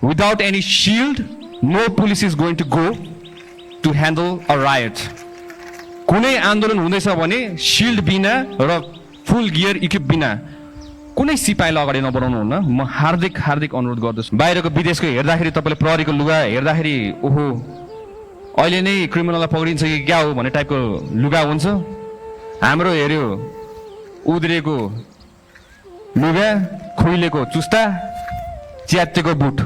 Without any shield, no police is going to go to handle a riot. कुनै आन्दोलन हुँदैछ भने shield बिना र फुल गियर इक्विप बिना कुनै सिपाहीलाई अगाडि नबढाउनु हुन्न। म हार्दिक अनुरोध गर्दछु। बाहिरको विदेशको हेर्दाखेरि तपाईँले प्रहरीको लुगा हेर्दाखेरि ओहो अहिले नै क्रिमिनललाई पक्रिन्छ कि क्या हो भन्ने टाइपको लुगा हुन्छ। हाम्रो हेर्यो उद्रेको लुगा, खुइलेको चुस्ता, च्यातेको boot.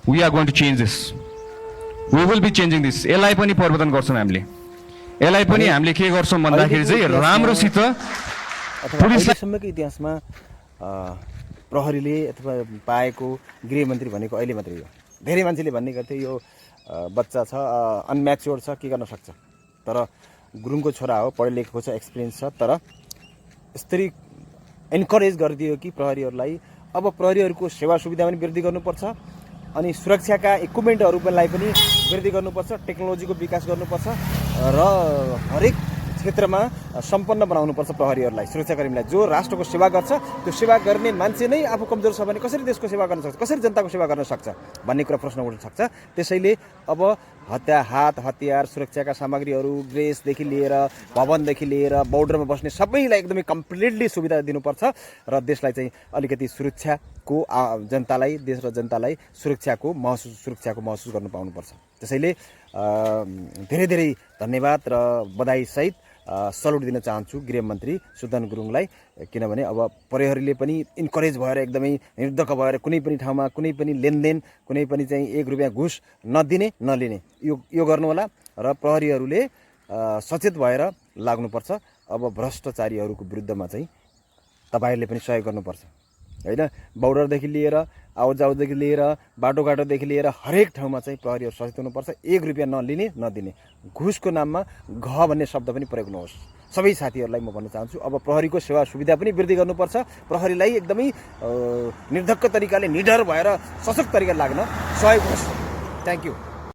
We are going to change this. We will be changing this. यसलाई पनि परिवर्तन गर्छौँ हामीले। यसलाई पनि हामीले के गर्छौँ भन्दाखेरि चाहिँ राम्रोसित अहिलेसम्मको इतिहासमा प्रहरीले अथवा पाएको गृहमन्त्री भनेको अहिले मात्रै हो। धेरै मान्छेले भन्ने गर्थे यो बच्चा छ, अनम्याच्योर्ड छ, के गर्न सक्छ। तर गुरुङको छोरा हो, पढे लेखेको छ, एक्सपिरियन्स छ। तर यसरी इन्करेज गरिदियो कि प्रहरीहरूलाई अब प्रहरीहरूको सेवा सुविधा पनि वृद्धि गर्नुपर्छ अनि सुरक्षाका इक्विपमेन्टहरूलाई पनि वृद्धि गर्नुपर्छ, टेक्नोलोजीको विकास गर्नुपर्छ र हरेक क्षेत्रमा सम्पन्न बनाउनुपर्छ प्रहरीहरूलाई, सुरक्षाकर्मीलाई। जो राष्ट्रको सेवा गर्छ त्यो सेवा गर्ने मान्छे नै आफू कमजोर छ भने कसरी देशको सेवा गर्न सक्छ, कसरी जनताको सेवा गर्न सक्छ भन्ने कुरा प्रश्न उठ्न सक्छ। त्यसैले अब हतियार, सुरक्षाका सामग्रीहरू, ड्रेसदेखि लिएर भवनदेखि लिएर बोर्डरमा बस्ने सबैलाई एकदमै कम्प्लिटली सुविधा दिनुपर्छ र देशलाई चाहिँ अलिकति सुरक्षाको जनतालाई, देश र जनतालाई सुरक्षाको महसुस गर्न पाउनुपर्छ। त्यसैले धेरै धेरै धन्यवाद र बधाईसहित सल्युट दिन चाहन्छु गृहमन्त्री सुदन गुरुङलाई। किनभने अब प्रहरीले पनि इन्करेज भएर एकदमै निर्धक्क भएर कुनै पनि ठाउँमा कुनै पनि लेनदेन, कुनै पनि चाहिँ 1 रुपियाँ घुस नलिने यो गर्नु होला र प्रहरीहरूले सचेत भएर लाग्नुपर्छ। अब भ्रष्टाचारीहरूको विरुद्धमा चाहिँ तपाईहरुले पनि सहयोग गर्नुपर्छ हैन। बोर्डरदेखि लिएर आउटजाउदेखि लिएर बाटोघाटोदेखि लिएर हरेक ठाउँमा चाहिँ प्रहरीहरू सचेत हुनुपर्छ। 1 रुपियाँ नदिने, घुसको नाममा घ भन्ने शब्द पनि प्रयोग नहोस्। सबै साथीहरूलाई म भन्न चाहन्छु अब प्रहरीको सेवा सुविधा पनि वृद्धि गर्नुपर्छ। प्रहरीलाई एकदमै निर्धक्क तरिकाले, निडर भएर सशक्त तरिकाले लाग्न सहयोग होस्। Thank you.